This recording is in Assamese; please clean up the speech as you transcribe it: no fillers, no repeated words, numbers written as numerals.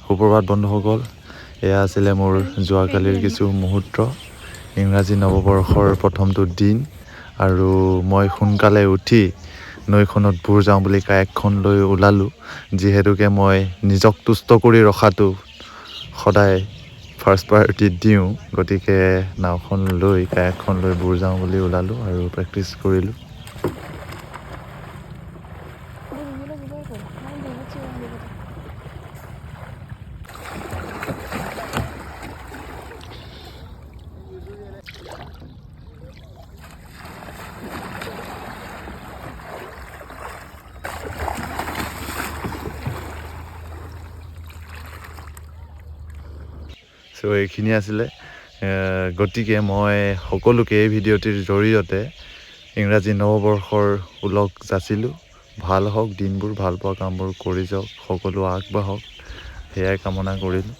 সুপ্ৰভাত বন্ধুসকল, এয়া আছিলে মোৰ যোৱাকালিৰ কিছু মুহূৰ্ত। ইংৰাজী নৱবৰ্ষৰ প্ৰথমটো দিন আৰু মই সোনকালে উঠি নৈখনত বুৰ যাওঁ বুলি কায়াকখন লৈ ওলালোঁ। যিহেতুকে মই নিজক তুষ্ট কৰি ৰখাটো সদায় ফাৰ্ষ্ট প্ৰায়ৰিটি দিওঁ, গতিকে নাওখন লৈ কায়াকখন লৈ বুৰ যাওঁ বুলি ওলালোঁ আৰু প্ৰেক্টিছ কৰিলোঁ। চ' এইখিনি আছিলে। গতিকে মই সকলোকে এই ভিডিঅ'টিৰ জৰিয়তে ইংৰাজী নৱবৰ্ষৰ ওলগ যাচিলোঁ। ভাল হওক দিনবোৰ, ভাল পোৱা কামবোৰ কৰি যাওক, সকলো আগবাঢ়ক, সেয়াই কামনা কৰিলোঁ।